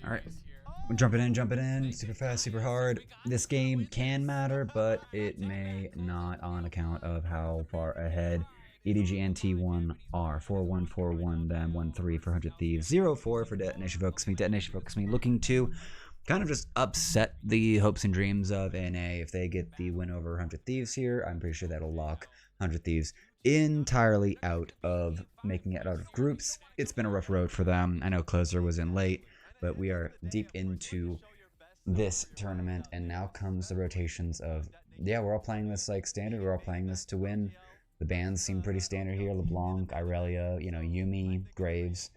Alright, jumping in, super fast, super hard. This game can matter, but it may not on account of how far ahead EDG and T1 are. 4-1-4-1, then 1-3 for 100 Thieves, 0-4 for Detonation Focus Me. Detonation Focus Me looking to kind of just upset the hopes and dreams of NA. If they get the win over 100 Thieves here, I'm pretty sure that'll lock 100 Thieves entirely out of making it out of groups. It's been a rough road for them. I know Closer was in late, but we are deep into this tournament, and now comes the rotations of, yeah, we're all playing this like standard. We're all playing this to win. The bans seem pretty standard here. LeBlanc, Irelia, Yumi, Graves,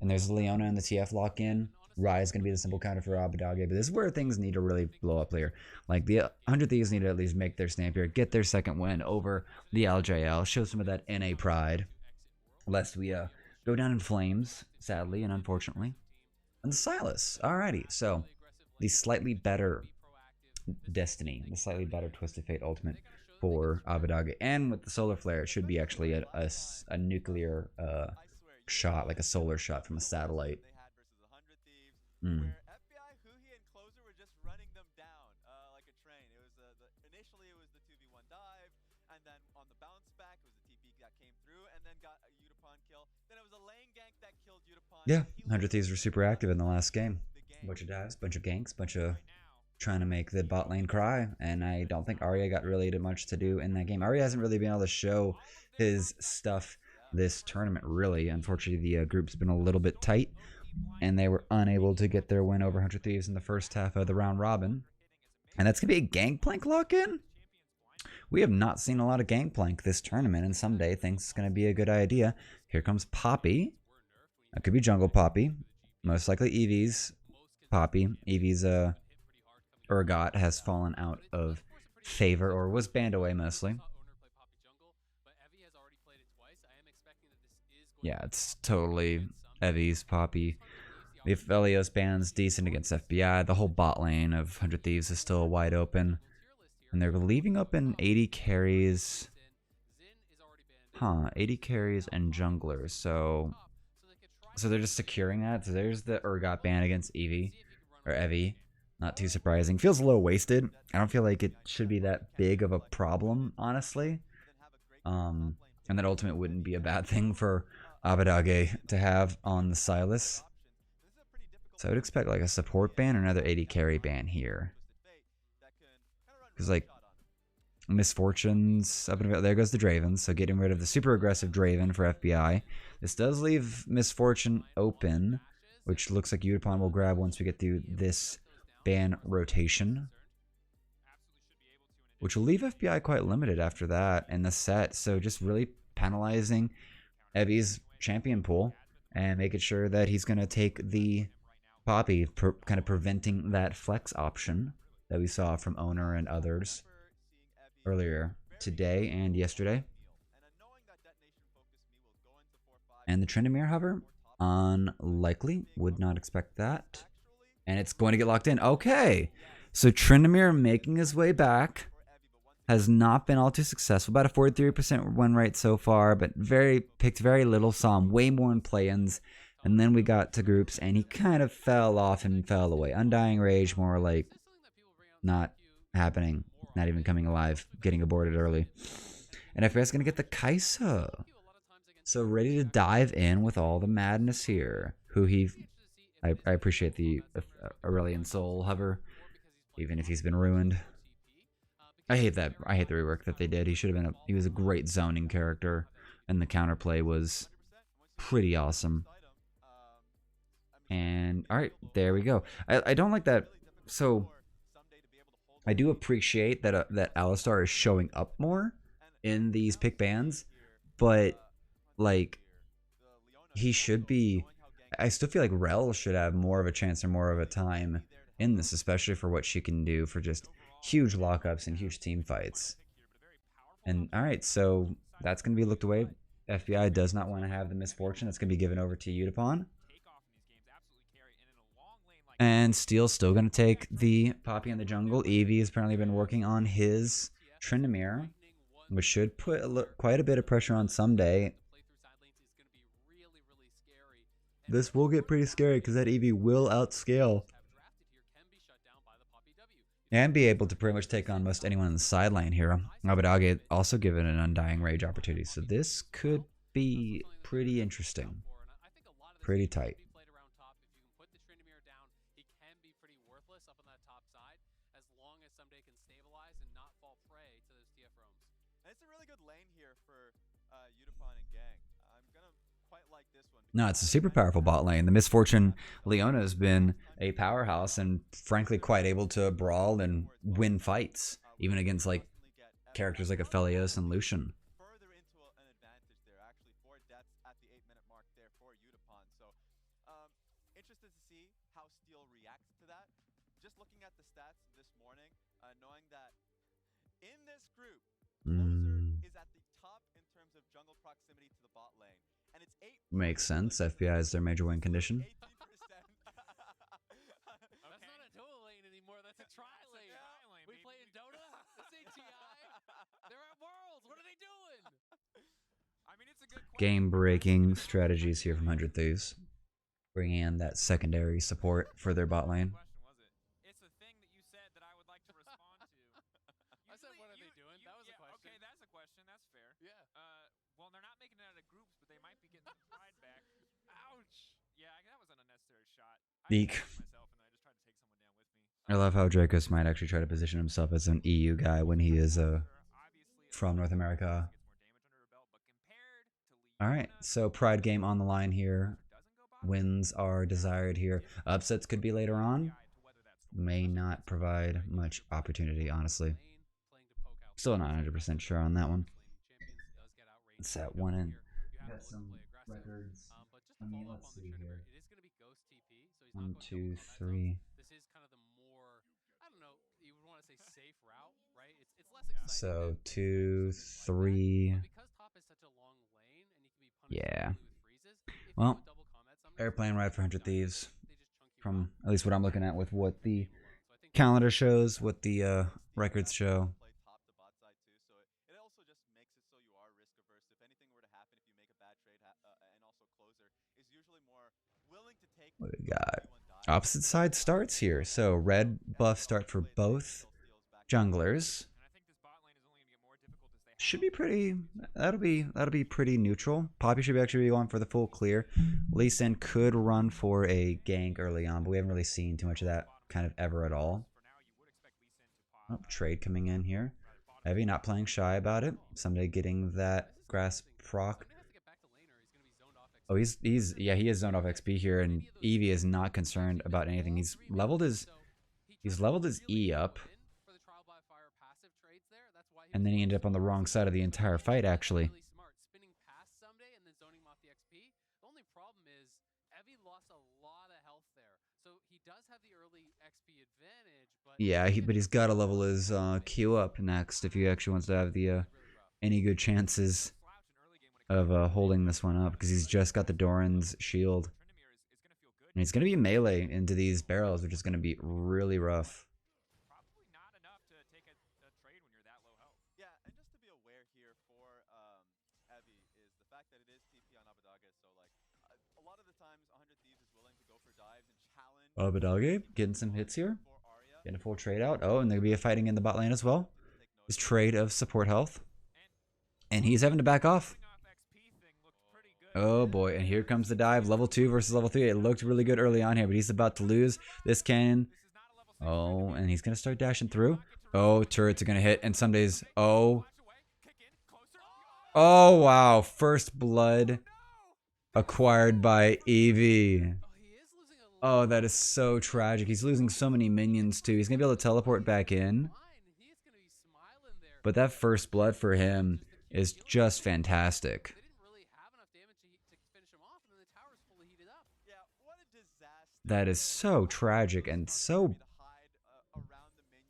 and there's Leona and the TF lock-in. Rai is going to be the simple counter for Abadage, but this is where things need to really blow up here. Like, the 100 Thieves need to at least make their stamp here, get their second win over the LJL, show some of that NA pride, lest we go down in flames, sadly and unfortunately. And the Silas, alrighty, so the slightly better Destiny, the slightly better Twisted Fate Ultimate for Abadage, and with the Solar Flare, it should be actually a nuclear shot, like a solar shot from a satellite. Where FBI, Huhi, and Closer were just running them down like a train. It was initially it was the 2v1 dive, and then on the bounce back it was the TP that came through and then got a Udapon kill. Then it was a lane gank that killed Udapon. Yeah, 100 Thieves were super active in the last game. Bunch of dives, bunch of ganks, bunch of trying to make the bot lane cry, and I don't think Arya got really much to do in that game. Arya hasn't really been able to show his stuff this tournament, really. Unfortunately, the group's been a little bit tight, and they were unable to get their win over 100 Thieves in the first half of the round robin. And that's going to be a Gangplank lock-in? We have not seen a lot of Gangplank this tournament, and someday think it's going to be a good idea. Here comes Poppy. That could be Jungle Poppy. Most likely Eevee's Poppy. Eevee's Urgot has fallen out of favor, or was banned away mostly. Yeah, it's totally Evie's Poppy. The Aphelios band's decent against FBI. The whole bot lane of 100 Thieves is still wide open. And they're leaving open 80 carries. 80 carries and junglers. So they're just securing that. So there's the Urgot ban against Evie. Or Evie. Not too surprising. Feels a little wasted. I don't feel like it should be that big of a problem, honestly. And that ultimate wouldn't be a bad thing for Abadage to have on the Silas. So I would expect like a support ban or another 80 carry ban here. Because like Misfortunes up and there goes the Draven, so getting rid of the super aggressive Draven for FBI. This does leave Misfortune open, which looks like Udapon will grab once we get through this ban rotation. Which will leave FBI quite limited after that in the set, so just really penalizing Evie's champion pool and making sure that he's going to take the Poppy, kind of preventing that flex option that we saw from Owner and others earlier today and yesterday. And the Tryndamere hover, unlikely, would not expect that. And it's going to get locked in. Okay, so Tryndamere making his way back. Has not been all too successful. About a 43% win rate so far, but picked very little. Saw him way more in play-ins. And then we got to groups, and he kind of fell off and fell away. Undying Rage, more like not happening. Not even coming alive. Getting aborted early. And FBI is going to get the Kaisa. So ready to dive in with all the madness here. I appreciate the Aurelian Soul hover, even if he's been ruined. I hate that. I hate the rework that they did. He should have been he was a great zoning character, and the counterplay was pretty awesome. And alright, there we go. I don't like that. So I do appreciate that that Alistar is showing up more in these pick bans, but like he should be. I still feel like Rel should have more of a chance or more of a time in this, especially for what she can do for just huge lockups and huge team fights. And alright, so that's going to be looked away. FBI does not want to have the Misfortune. That's going to be given over to Udapon. And Steel's still going to take the Poppy in the jungle. Eevee has apparently been working on his Tryndamere, which should put quite a bit of pressure on someday. This will get pretty scary because that EV will outscale and be able to pretty much take on most anyone in the sideline here. Abadage also given an Undying Rage opportunity, so this could be pretty interesting. Pretty tight. No, it's a super powerful bot lane. The Misfortune Leona has been a powerhouse and frankly quite able to brawl and win fights, even against like characters like Aphelios and Lucian. Further into an advantage there, actually, 4 deaths at the 8-minute mark there for Udapon. So, interested to see how Steel reacts to that. Just looking at the stats this morning, knowing that in this group, Closer is at the top in terms of jungle proximity to the bot lane. And it's 8. Makes sense. FBI is their major win condition. 18%. That's not a dual lane anymore. That's a tri-lane. We play in Dota. This ain't TI. They're at Worlds. What are they doing? I mean, it's a good Game-breaking strategies here from 100 Thieves, bringing in that secondary support for their bot lane. It's a thing that you said that I would like to respond to. I said, what are they doing? That was a question. Okay, that's a question. That's fair. Yeah. Well, they're not making it out of groups, but they might be getting some pride back. Ouch. Yeah, that was an unnecessary shot. Eek. Myself, and I just tried to take someone down with me. I love how Dracos might actually try to position himself as an EU guy when he is from North America. Alright, so Pride game on the line here. Wins are desired here. Upsets could be later on. May not provide much opportunity, honestly. Still not 100% sure on that one. It's that one in. Got some records. I mean, let's see here. 1, 2, 3. This is kind of the more, I don't know, you would want to say safe route, right? It's less exciting. So 2, 3. Because top is such a long lane and you can be punished Yeah. with freezes. Well, airplane ride for 100 Thieves. From at least what I'm looking at with what the calendar shows, what the records show. Play top to bot side too, so it also just makes it so you are risk averse. If anything were to happen, if you make a bad trade, and also Closer is usually more willing to take. What do we got? Opposite side starts here. So red buff start for both junglers. Should be pretty. That'll be pretty neutral. Poppy should actually be going for the full clear. Lee Sin could run for a gank early on, but we haven't really seen too much of that kind of ever at all. Oh, trade coming in here. Heavy not playing shy about it. Someday getting that grasp proc. Oh, he is zoned off XP here, and Eevee is not concerned about anything. He's leveled his E up. And then he ended up on the wrong side of the entire fight, actually. Yeah, but he's got to level his Q up next if he actually wants to have the any good chances of holding this one up, because he's just got the Doran's shield. And he's going to be melee into these barrels, which is going to be really rough. Abadage getting some hits here. Getting a full trade out. Oh, and there'll be a fighting in the bot lane as well. His trade of support health. And he's having to back off. Oh boy, and here comes the dive. Level 2 versus level 3. It looked really good early on here, but he's about to lose. This can... Oh, and he's going to start dashing through. Oh, turrets are going to hit, and some days... Oh. Oh, wow. First blood acquired by Eevee. Oh, that is so tragic. He's losing so many minions, too. He's going to be able to teleport back in. But that first blood for him is just fantastic. That is so tragic and so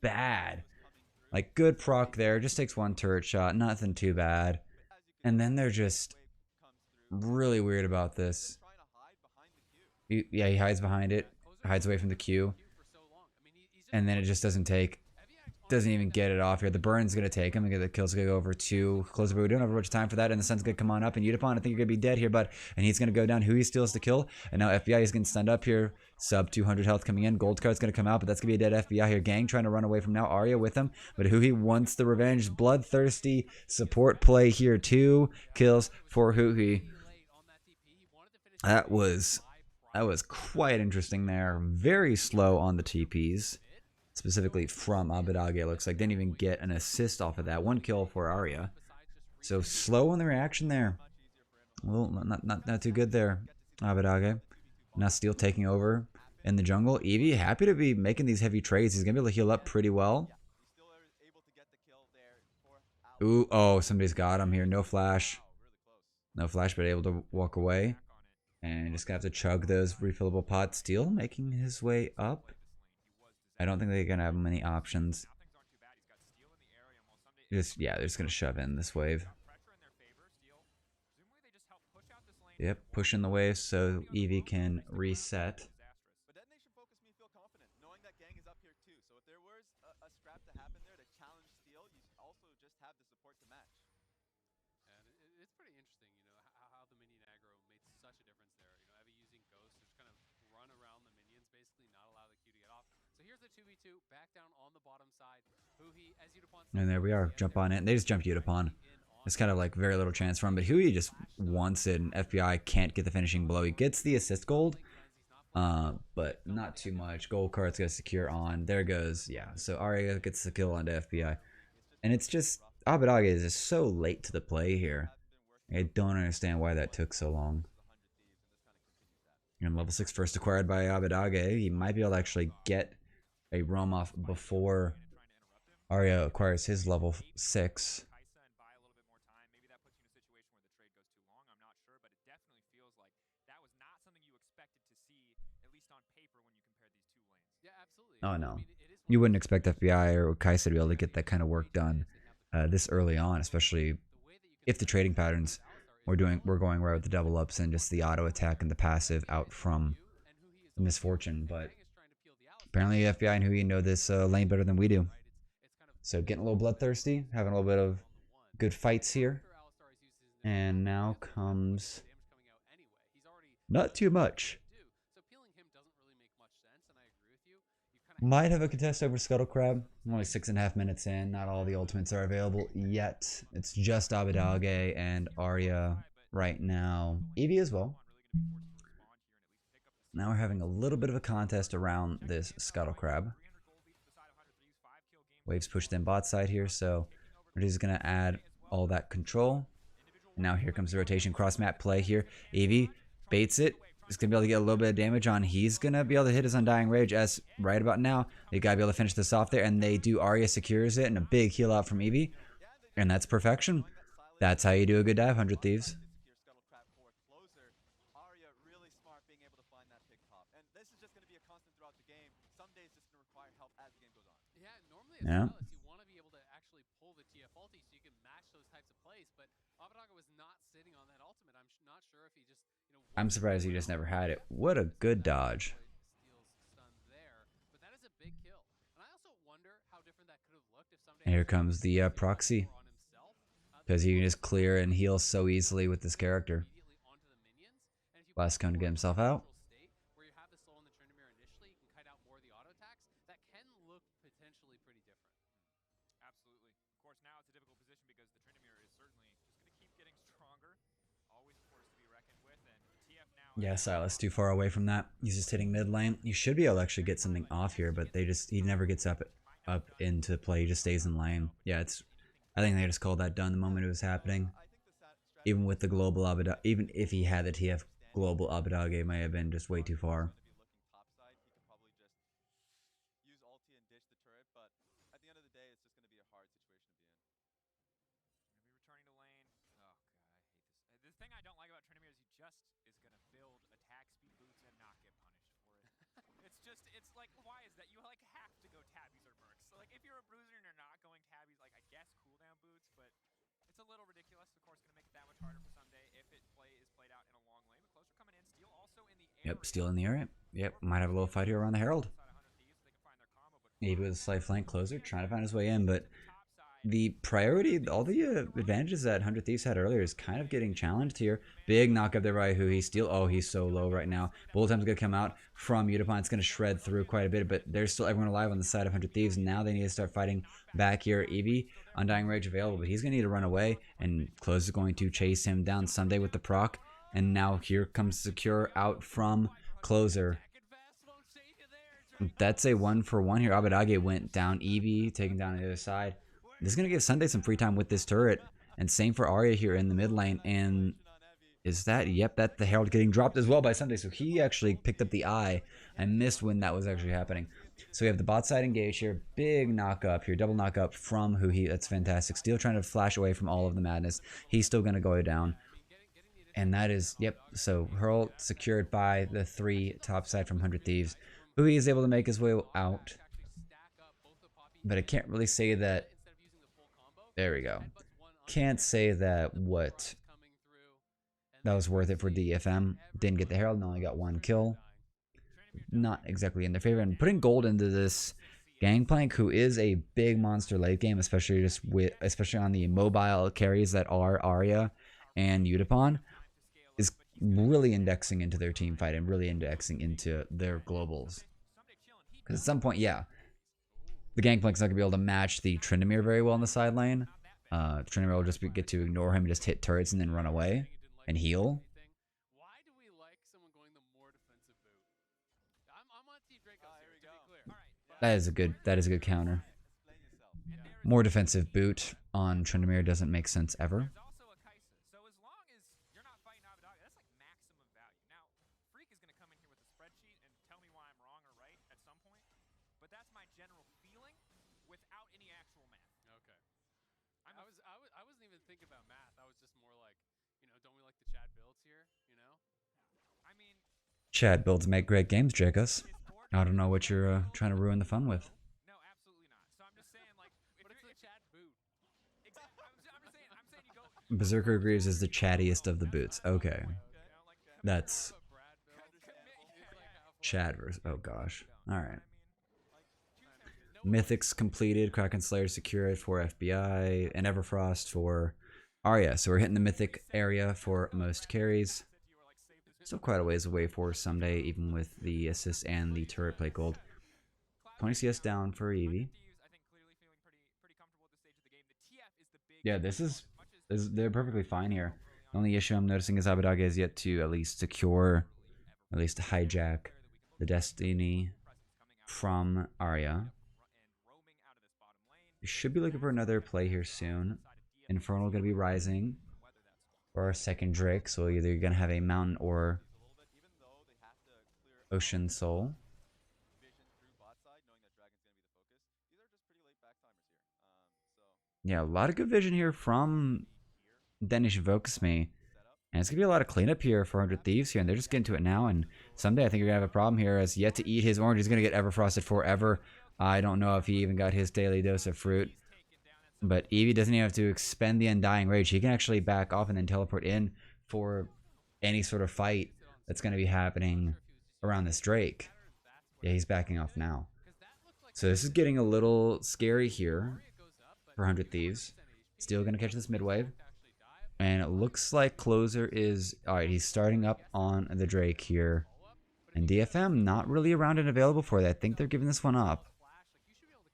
bad. Like, good proc there. Just takes one turret shot. Nothing too bad. And then they're just really weird about this. Yeah, he hides behind it. Hides away from the Q. And then it just doesn't take. Doesn't even get it off here. The burn's going to take him. The kill's going to go over to Closer, but we don't have much time for that. And the sun's going to come on up. And Udapon, I think you're going to be dead here, bud. And he's going to go down. Who he steals the kill. And now FBI is getting stunned up here. Sub 200 health coming in. Gold card's going to come out, but that's going to be a dead FBI here. Gang trying to run away from now. Arya with him. But Huhi wants the revenge. Bloodthirsty support play here. 2 kills for Huhi. That was quite interesting there. Very slow on the TPs. Specifically from Abadage, it looks like. Didn't even get an assist off of that. 1 kill for Arya. So slow on the reaction there. Well, not too good there, Abadage. Now Steel taking over in the jungle. Eevee happy to be making these heavy trades. He's going to be able to heal up pretty well. Ooh, oh, somebody's got him here. No flash. No flash, but able to walk away. And just going to have to chug those refillable pots. Steel making his way up. I don't think they're going to have many options. They're just going to shove in this wave. Yep, pushing the wave so Eevee can reset. But detonation focused me feel confident, knowing that Gang is up here too. So if there was a scrap to happen there to challenge Steel, you also just have the support to match. And it's pretty interesting, how the minion aggro made such a difference there. Evie using Ghost to just kind of run around the minions, basically not allow the Q to get off. So here's the 2v2 back down on the bottom side. Huhi, as Udapon, and there we are. Jump on it. They just jumped Udapon. It's kind of like very little chance for him, but Huey just wants it, and FBI can't get the finishing blow. He gets the assist gold, but not too much. Gold card's got to secure on. There goes, yeah. So Arya gets the kill onto FBI. And it's just, Abadage is just so late to the play here. I don't understand why that took so long. And level 6 first acquired by Abadage. He might be able to actually get a roam off before Arya acquires his level 6. Oh no, you wouldn't expect FBI or Kaisa to be able to get that kind of work done this early on, especially if the trading patterns we're going right with the double ups and just the auto attack and the passive out from Misfortune. But apparently FBI and Hui know this lane better than we do. So getting a little bloodthirsty, having a little bit of good fights here, and now comes not too much. Might have a contest over Scuttle Crab. Only 6.5 minutes in. Not all the ultimates are available yet. It's just Abadage and Arya right now. Eevee as well. Now we're having a little bit of a contest around this Scuttle Crab. Waves pushed in bot side here, so we're just going to add all that control. Now here comes the rotation cross map play here. Eevee baits it. He's going to be able to get a little bit of damage on. He's going to be able to hit his Undying Rage as right about now. They got to be able to finish this off there, and they do. Arya secures it, and a big heal out from Eevee. And that's perfection. That's how you do a good dive, 100 Thieves. Arya really smart being able to find that pick pop. And this is just going to be a constant throughout the game. Some days it's going to require help as the game goes on. Yeah, normally as well, you want to be able to actually pull the TF ulti so you can match those types of plays, but Abadage was not sitting on that ultimate. I'm not sure if he just, I'm surprised he just never had it. What a good dodge. But that is a big kill. And I also wonder how different that could have looked if somebody And here comes the proxy. Because he can just clear and heal so easily with this character. Last cone to get himself out. Where you have the slow on the Tryndamere initially, you can kite out more of the auto attacks. That can look potentially pretty different. Absolutely. Of course, now it's a difficult position because the Tryndamere is certainly just going to keep getting stronger. Always a force to be reckoned with, and TF now... Yeah, Silas too far away from that. He's just hitting mid lane. You should be able to actually get something off here, but he never gets up into play. He just stays in lane. Yeah, I think they just called that done the moment it was happening. Even with the global Abadage, even if he had the TF global Abadage, it may have been just way too far. Use ulti and ditch the turret, but at the end of the day, it's just going to be a hard situation to be in. Going to be returning to lane. Oh, God, I hate this. The thing I don't like about Tryndamere is he just is going to build attack speed boots and not get punished for it. It's like, why is that? You like have to go tabbies or mercs. So like if you're a bruiser and you're not going tabbies, like I guess cooldown boots, but it's a little ridiculous. Of course, going to make it that much harder for someday if it is played out in a long lane. But closer coming in, Steel also in the area. Yep, Steel in the area. Yep, might have a little fight here around the Herald. Maybe with a slight flank closer, trying to find his way in, but the priority, all the advantages that 100 Thieves had earlier is kind of getting challenged here. Big knock up there by who he's still. Oh, he's so low right now. Bullet time's going to come out from Utapon. It's going to shred through quite a bit, but there's still everyone alive on the side of 100 Thieves. Now they need to start fighting back here. Eevee, Undying Rage available, but he's going to need to run away, and Close is going to chase him down. Sunday with the proc, and now here comes Secure out from Closer. That's a 1-for-1 here. Abadage went down. Eevee taken down on the other side. This is going to give Sunday some free time with this turret. And same for Arya here in the mid lane. And is that, yep, that's the Herald getting dropped as well by Sunday. So he actually picked up the eye. I missed when that was actually happening. So we have the bot side engaged here. Big knock up here. Double knock up from who he, that's fantastic. Steel trying to flash away from all of the madness. He's still going to go down. And that is, yep, so Herald secured by the 3 top side from 100 Thieves. Hui is able to make his way out. But I can't really say that. There we go. Can't say that that was worth it for DFM. Didn't get the Herald and only got 1 kill. Not exactly in their favor. And putting gold into this Gangplank, who is a big monster late game, especially on the mobile carries that are Arya and Utapon, is really indexing into their team fight and really indexing into their globals. Because at some point, yeah, the Gangplank's not going to be able to match the Tryndamere very well in the side lane. Tryndamere will just get to ignore him and just hit turrets and then run away and heal. Why do we like someone going the more defensive boot? I'm on Team Draco here, to be clear. That is a good counter. More defensive boot on Tryndamere doesn't make sense ever. I wasn't even thinking about math. I was just more like, don't we like the Chad builds here? I mean, Chad builds make great games, Jacobs. I don't know what you're trying to ruin the fun with. No, absolutely not. So I'm just saying, like, but it's the Chad boot. Exactly. I'm saying you go. Berserker Greaves is the chattiest of the boots. Okay. That's Chad versus. Oh gosh. Alright. Mythics completed. Kraken Slayer secured for FBI. And Everfrost for Arya. So we're hitting the Mythic area for most carries. Still quite a ways away for Someday, even with the assist and the turret plate gold. 20 CS down for Eevee. Yeah, they're perfectly fine here. The only issue I'm noticing is Abadage is yet to at least secure, at least hijack the Destiny from Arya. We should be looking for another play here soon. Infernal going to be rising for our second Drake, so either you're going to have a Mountain or Ocean Soul. Yeah, a lot of good vision here from Danish Focus Me. And it's going to be a lot of cleanup here for 100 Thieves here, and they're just getting to it now. And Someday I think you're going to have a problem here, as yet to eat his orange. He's going to get Everfrosted forever. I don't know if he even got his daily dose of fruit. But Eevee doesn't even have to expend the Undying Rage. He can actually back off and then teleport in for any sort of fight that's going to be happening around this Drake. Yeah, he's backing off now. So this is getting a little scary here for 100 Thieves. Still going to catch this mid-wave. And it looks like Closer is... Alright, he's starting up on the Drake here. And DFM not really around and available for that. I think they're giving this one up.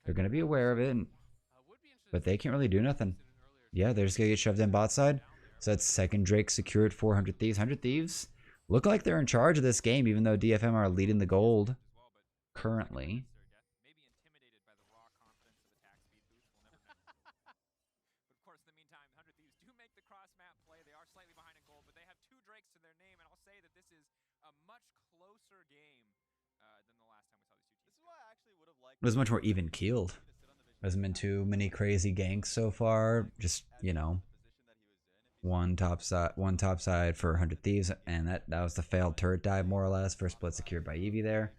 They're going to be aware of it. But they can't really do nothing. Yeah, they're just going to get shoved in bot side. So that's second Drake secured for 100 Thieves. 100 Thieves look like they're in charge of this game, even though DFM are leading the gold currently. It was much more even keeled. There hasn't been too many crazy ganks so far. Just, one top side for 100 Thieves, and that was the failed turret dive more or less. First split secured by Eevee there,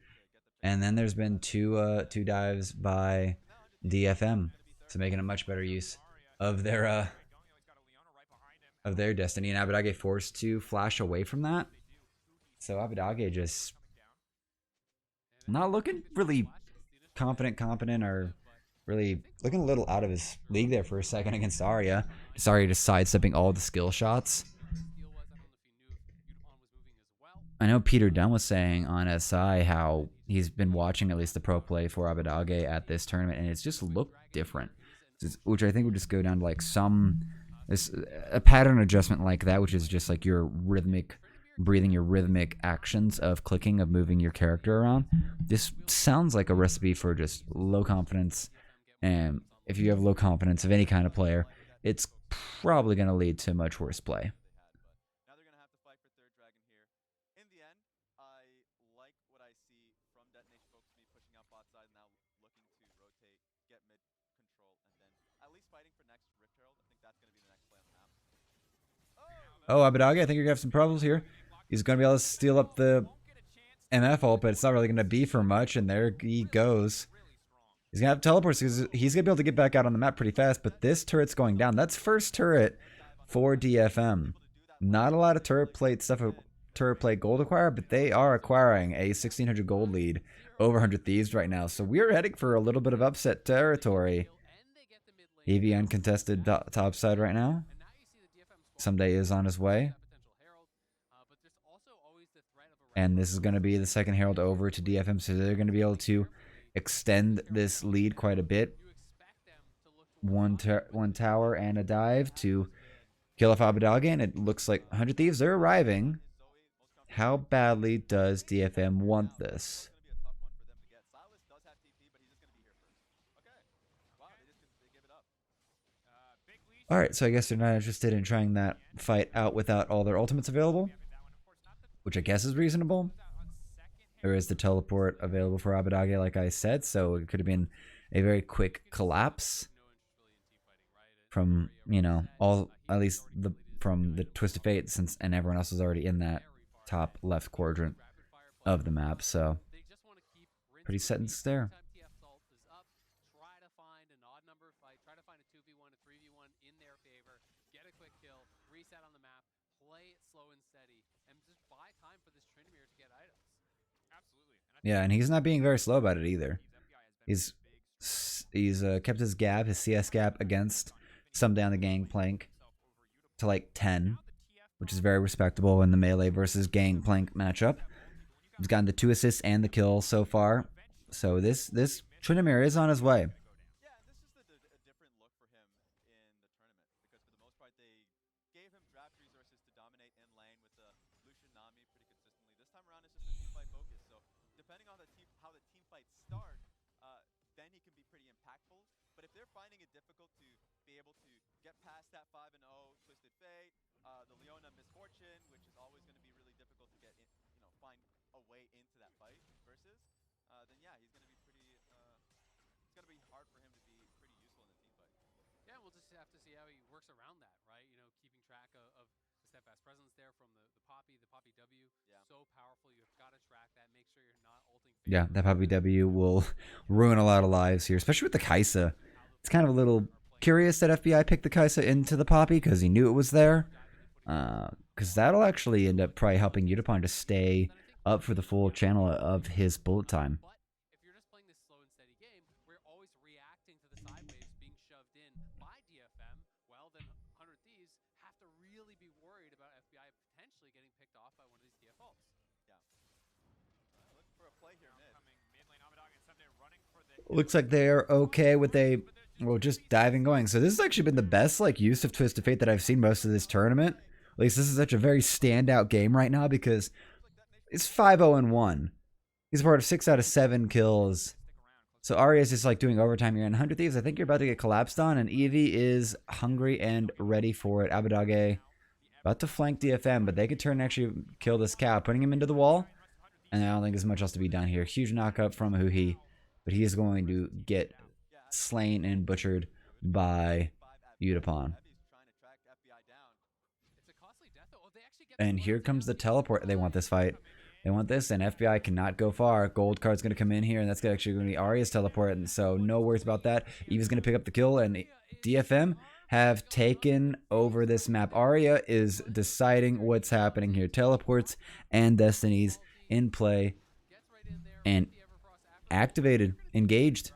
and then there's been two dives by DFM, so making a much better use of their destiny. And Abadage forced to flash away from that, so Abadage just not looking really competent are really looking a little out of his league there for a second against Arya. Just Arya just sidestepping all the skill shots. I know Peter Dunn was saying on SI how he's been watching at least the pro play for Abadage at this tournament, and it's just looked different, which I think would just go down to like a pattern adjustment like that, which is just like your rhythmic breathing, your rhythmic actions of clicking, of moving your character around. This sounds like a recipe for just low confidence, and if you have low confidence of any kind of player, it's probably going to lead to much worse play. Now they're gonna have to fight for third dragon here. In the end, I like what I see from Detonation Focus Me pushing out bot side, now looking to rotate, get mid control, and then at least fighting for next Rift Herald. I think that's gonna be the next play on the map. Oh, Abadage, I think you're going to have some problems here. He's going to be able to steal up the MF ult, but it's not really going to be for much, and there he goes. He's going to have teleports because he's going to be able to get back out on the map pretty fast, but this turret's going down. That's first turret for DFM. Not a lot of turret plate stuff, turret plate gold acquire, but they are acquiring a 1600 gold lead over 100 Thieves right now. So we're heading for a little bit of upset territory. EV uncontested top side right now. Someday is on his way. And this is going to be the second Herald over to DFM, so they're going to be able to extend this lead quite a bit. One tower and a dive to kill off Abadage, and it looks like 100 Thieves are arriving. How badly does DFM want this? Alright, so I guess they're not interested in trying that fight out without all their ultimates available, which I guess is reasonable. There is the teleport available for Abadage, like I said, so it could have been a very quick collapse from, you know, at least from the Twisted Fate, and everyone else was already in that top left quadrant of the map, so pretty set in stare. Yeah, and he's not being very slow about it either. He's kept his gap, his CS gap against some down the gangplank to like 10, which is very respectable in the melee versus gangplank matchup. He's gotten the 2 assists and the kill so far. So this Tryndamere is on his way. Yeah, and this is a different look for him in the tournament, because for the most part they gave him draft resources to dominate in lane with the Lucian Nami pretty consistently. This time around it's just a team fight focus, so depending on how the team fights start, then he can be pretty impactful. But if they're finding it difficult to be able to get past that 5-0 Twisted Fate, the Leona Misfortune, which is always going to be really difficult to get in, find a way into that fight versus, then yeah, he's going to be pretty. It's going to be hard for him to be pretty useful in the team fight. Yeah, we'll just have to see how he works around that, right? You know, keeping track of the steadfast presence there from the Poppy W. Yeah. So powerful, you've got to track that. Make sure you're not ulting. Yeah, that Poppy W will ruin a lot of lives here, especially with the Kai'Sa. It's kind of a little curious that FBI picked the Kai'Sa into the Poppy because he knew it was there. Because that'll actually end up probably helping Utapon to stay up for the full channel of his bullet time. But if you're just playing this slow and steady game, we're always reacting to the side waves being shoved in by DFM. Well, then 100 Thieves have to really be worried about FBI potentially getting picked off by one of these DFLs. Yeah. Looking for a play here mid. Looks like they're okay with just diving going. So this has actually been the best use of Twisted Fate that I've seen most of this tournament. At least this is such a very standout game right now because it's 5-0-1. He's part of 6 out of 7 kills. So Arya is just doing overtime here. And 100 Thieves, I think you're about to get collapsed on. And Eevee is hungry and ready for it. Abadage about to flank DFM, but they could turn and actually kill this cow, putting him into the wall. And I don't think there's much else to be done here. Huge knockup from Huhi, but he is going to get slain and butchered by Utapon. And here comes the teleport. They want this fight. They want this, and FBI cannot go far. Gold card's going to come in here, and that's actually going to be Arya's teleport, and so no worries about that. Eva's going to pick up the kill, and DFM have taken over this map. Arya is deciding what's happening here. Teleports and Destinies in play, and activated, engaged.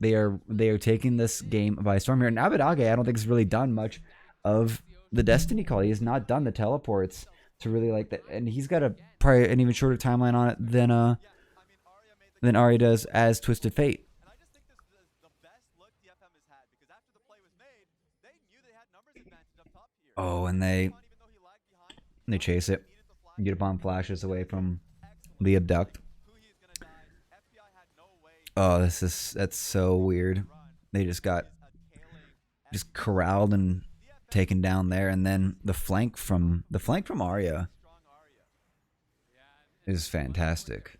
They are taking this game by storm here. And Abadage, I don't think has really done much of the Destiny call. He has not done the teleports to really like that, and he's got probably an even shorter timeline on it than Arya does as Twisted Fate. And I just think this is the best look DFM has had, because after the play was made, they knew they had numbers advantage up top here. Oh, and they chase it. Get a bomb flashes away from the abduct. Oh, that's so weird. They just got corralled and taken down there, and then the flank from Arya is fantastic.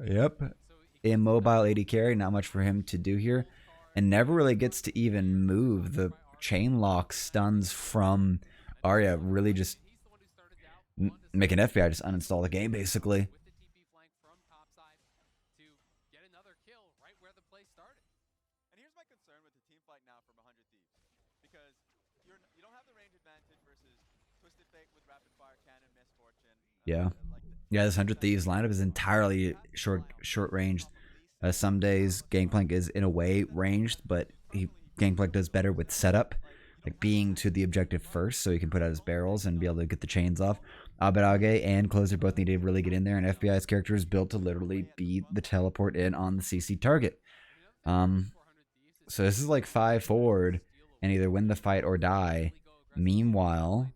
Yep. Immobile 80 carry, not much for him to do here, and never really gets to even move. The chain lock stuns from Arya really just making FBI just uninstall the game basically. And here's my concern with the team fight now from 100 Thieves, because you don't have the range advantage versus Twisted Fate with rapid fire cannon, Misfortune. Yeah. Yeah, this 100 Thieves lineup is entirely short ranged. Some days Gangplank is in a way ranged, but Gangplank does better with setup, like being to the objective first, so he can put out his barrels and be able to get the chains off. Abadage and Closer both need to really get in there, and FBI's character is built to literally be the teleport in on the CC target. So this is like 5 forward and either win the fight or die. Meanwhile,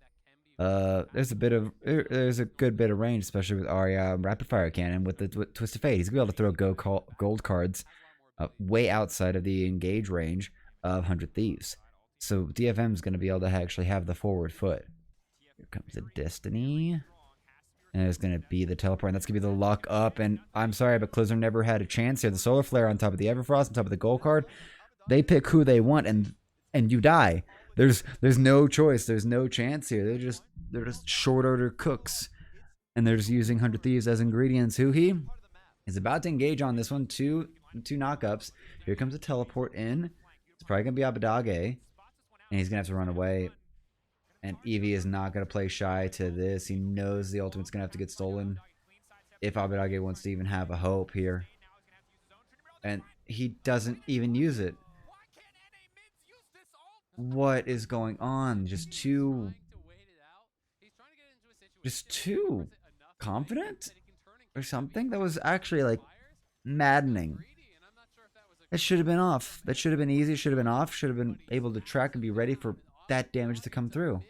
there's a good bit of range, especially with Arya rapid fire cannon with the Twisted Fate. He's gonna be able to throw gold cards way outside of the engage range of 100 Thieves. So DFM is gonna be able to actually have the forward foot. Here comes the Destiny. And it's going to be the teleport. And that's going to be the luck up. And I'm sorry, but Closer never had a chance here. The Solar Flare on top of the Everfrost, on top of the gold card. They pick who they want, and you die. There's no choice. There's no chance here. They're just short order cooks. And they're just using 100 Thieves as ingredients. Huhi is about to engage on this one. Two knockups. Here comes a teleport in. It's probably going to be Abadage. And he's going to have to run away. And Eevee is not going to play shy to this. He knows the ultimate's going to have to get stolen if Abadage wants to even have a hope here. And he doesn't even use it. What is going on? Just too confident or something? That was actually like maddening. That should have been off. That should have been easy. Should have been off. Should have been able to track and be ready for that damage to come through.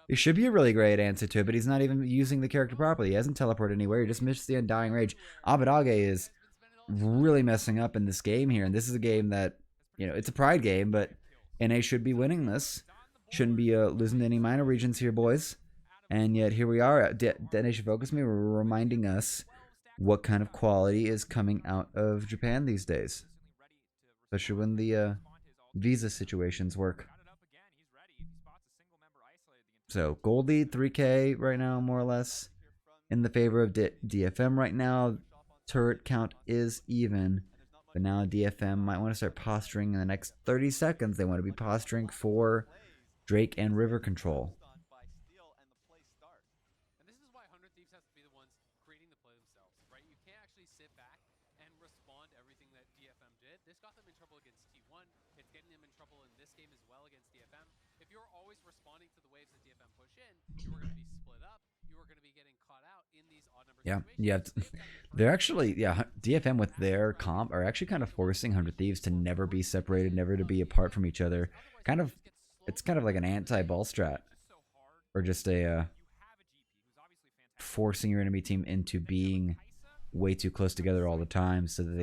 It should be a really great answer to it, but he's not even using the character properly. He hasn't teleported anywhere. He just missed the Undying Rage. Abadage is really messing up in this game here, and this is a game that, it's a pride game, but NA should be winning this. Shouldn't be losing to any minor regions here, boys. And yet here we are. Nation Focus Me, we're reminding us what kind of quality is coming out of Japan these days, especially when the visa situations work. So gold lead 3K right now, more or less, in the favor of DFM right now. Turret count is even, but now DFM might want to start posturing in the next 30 seconds. They want to be posturing for Drake and river control. Yeah, yeah. They're actually, DFM with their comp are actually kind of forcing 100 Thieves to never be separated, never to be apart from each other. It's kind of like an anti-ball strat, or just a forcing your enemy team into being way too close together all the time, so that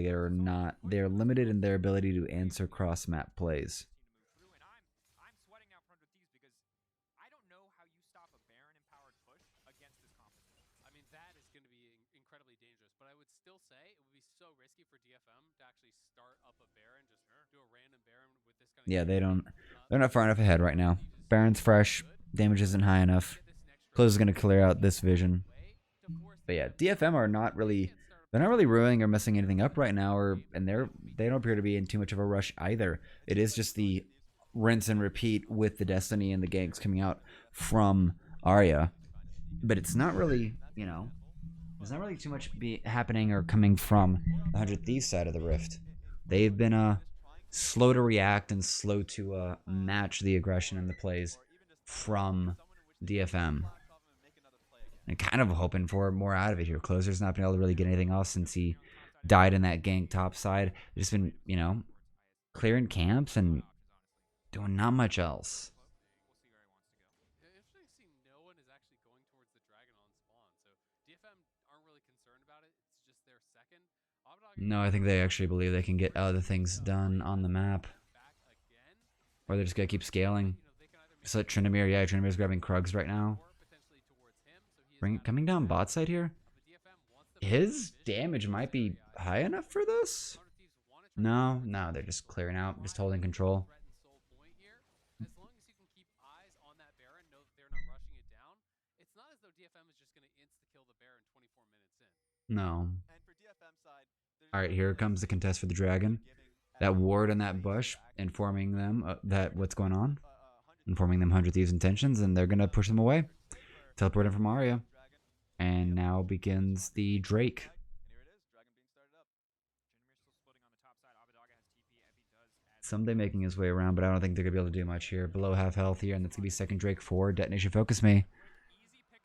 they're limited in their ability to answer cross-map plays. Yeah, they're not far enough ahead right now. Baron's fresh, damage isn't high enough. Close is going to clear out this vision. But yeah, DFM are not really ruining or messing anything up right now, and they don't appear to be in too much of a rush either. It is just the rinse and repeat with the Destiny and the ganks coming out from Arya. But it's not really, there's not really too much happening or coming from the 100 Thieves side of the Rift. They've been slow to react and slow to match the aggression and the plays from DFM. And kind of hoping for more out of it here. Closer's not been able to really get anything else since he died in that gank top side. They've just been, clearing camps and doing not much else. Yeah, interesting to see no one is actually going towards the dragon on spawn. So DFM aren't really concerned about it. It's just their second. No, I think they actually believe they can get other things done on the map. Or they're just going to keep scaling. Just let Tryndamere, Tryndamere's grabbing Krugs right now. Coming down bot side here. His damage might be high enough for this? No, they're just clearing out, just holding control. As long as you can keep eyes on that Baron, know that they're not rushing it down, it's not as though DFM is just going to insta-kill the Baron 24 minutes in. No. Alright, here comes the contest for the dragon. That ward in that bush, informing them that what's going on. Informing them 100 Thieves' intentions, and they're going to push them away. Teleport in from Arya. And now begins the Drake. Someday making his way around, but I don't think they're going to be able to do much here. Below half health here, and that's going to be second Drake 4. Detonation focus me.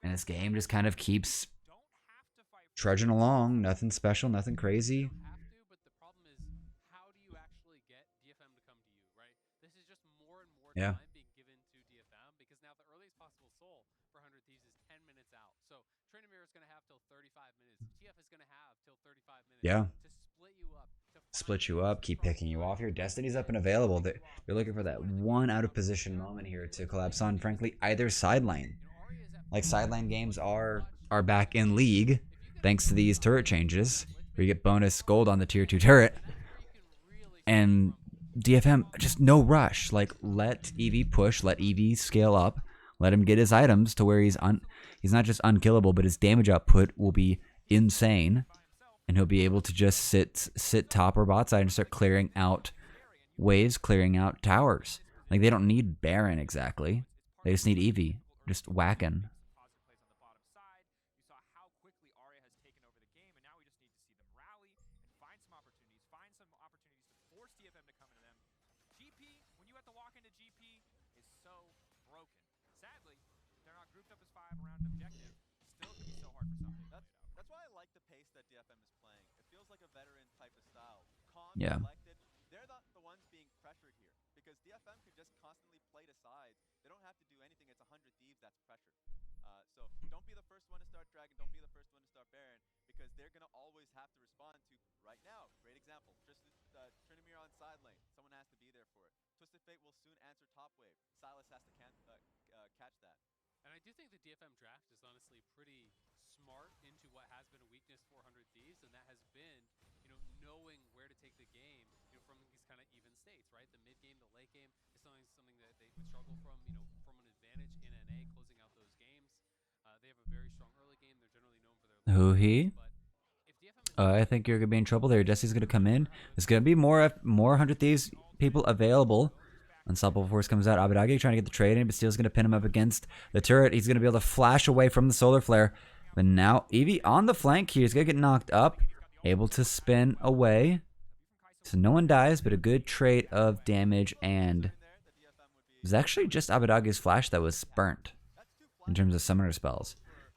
And this game just kind of keeps trudging along. Nothing special, nothing crazy. But the problem is, how do you actually get DFM to come to you, right? This is just more and more time being given to DFM, because now the earliest possible soul for 100 Thieves is 10 minutes out. So Tryndamere is going to have till 35 minutes. TF is going to have till 35 minutes to split you up. Split you up, keep picking you off here. Destiny's up and available. They're looking for that one out of position moment here to collapse on, frankly, either side lane. Like, side lane games are back in league, thanks to these turret changes, where you get bonus gold on the tier 2 turret. And DFM, just no rush. Like, let EV push, let EV scale up, let him get his items to where he's not just unkillable, but his damage output will be insane. And he'll be able to just sit top or bot side and start clearing out waves, clearing out towers. Like, they don't need Baron exactly. They just need Eevee, just whacking. Yeah. They're the ones being pressured here, because DFM can just constantly play to sides. They don't have to do anything. It's 100 Thieves that's pressured. So don't be the first one to start Dragon. Don't be the first one to start Baron, because they're going to always have to respond to right now. Great example. Tryndamere on side lane. Someone has to be there for it. Twisted Fate will soon answer top wave. Silas has to catch that. And I do think the DFM draft is honestly pretty smart into what has been a weakness for 100 Thieves, and that has been, knowing where to take the game, from these kind of even states, right? The mid game, the late game is something that they would struggle from, from an advantage in NA, closing out those games. They have a very strong early game. They're generally known for their Who he? I think you're gonna be in trouble there. Jesse's gonna come in. There's gonna be more 100 Thieves people available. Unstoppable Force comes out. Abadagi trying to get the trade in, but Steel's gonna pin him up against the turret. He's gonna be able to flash away from the solar flare. But now Eevee on the flank here. He's gonna get knocked up. Able to spin away. So no one dies, but a good trade of damage, and it was actually just Abadagi's flash that was burnt in terms of summoner spells.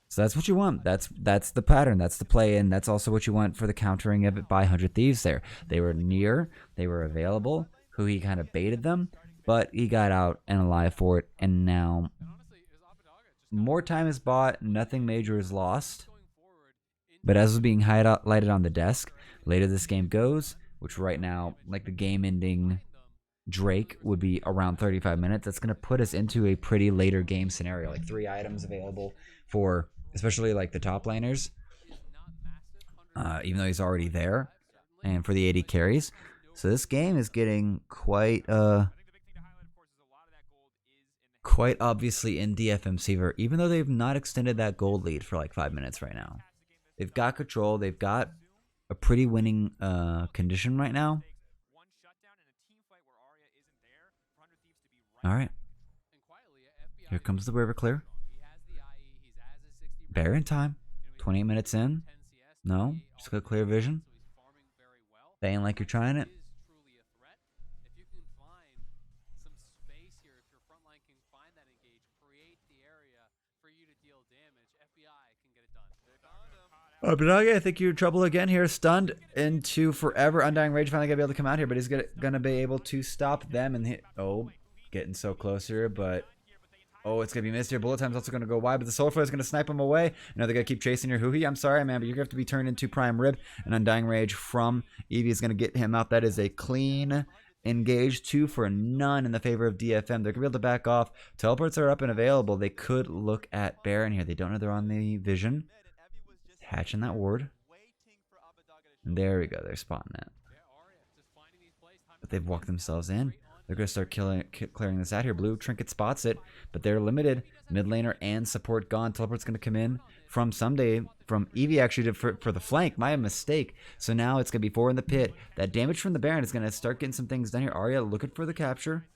So that's what you want. That's the pattern. That's the play, and that's also what you want for the countering of it by 100 Thieves there. They were near. They were available. Who he kind of baited them, but he got out and alive for it, and now more time is bought. Nothing major is lost. But as was being highlighted on the desk, later this game goes, which right now, like the game-ending Drake would be around 35 minutes. That's going to put us into a pretty later game scenario. Like 3 items available for, especially like the top laners, even though he's already there, and for the AD carries. So this game is getting quite obviously in DFM's favor, even though they've not extended that gold lead for like 5 minutes right now. They've got control. They've got a pretty winning condition right now. fight. All right. And quietly, FBI Here comes the river clear. He has the IE. He's as his 60. Bear in time. You know, 28 minutes in. 10 CS, No. 28 Just got clear vision. so he's farming very well. Staying like you're trying it. Is truly a threat. If you can find some space here, if your front line can find that engage, create the area for you to deal damage, FBI can get it done. They found him. Abinage, I think you're in trouble again here. Stunned into forever. Undying Rage finally gonna be able to come out here, but he's gonna be able to stop them and hit. Oh, getting so closer, but oh, it's gonna be missed here. Bullet time's also gonna go wide, but the Solar Flare is gonna snipe him away. You know they're gonna keep chasing your Huhi. I'm sorry, man, but you're gonna have to be turned into Prime Rib. And Undying Rage from Eevee is gonna get him out. That is a clean engage, 2 for none in the favor of DFM. They're gonna be able to back off. Teleports are up and available. They could look at Baron here. They don't know they're on the vision. Hatching that ward. And there we go. They're spotting it. But they've walked themselves in. They're going to start clearing this out here. Blue Trinket spots it, but they're limited. Mid laner and support gone. Teleport's going to come in from Someday, from Eevee actually for the flank. My mistake. So now it's going to be 4 in the pit. That damage from the Baron is going to start getting some things done here. Arya looking for the capture.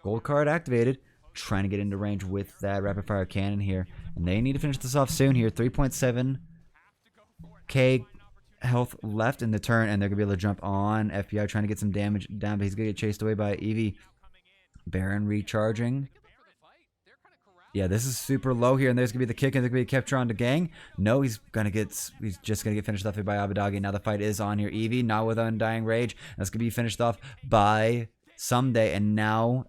Gold card activated. Trying to get into range with that rapid fire cannon here. And they need to finish this off soon here. 3.7k health left in the turn, and they're gonna be able to jump on FBI, trying to get some damage down, but he's gonna get chased away by Eevee. Baron recharging. Yeah, this is super low here, and there's gonna be the kick, and there's gonna be a capture on the gang. No, he's just gonna get finished off here by Abadagi. Now the fight is on here. Eevee, not with Undying Rage. That's gonna be finished off by Someday, and now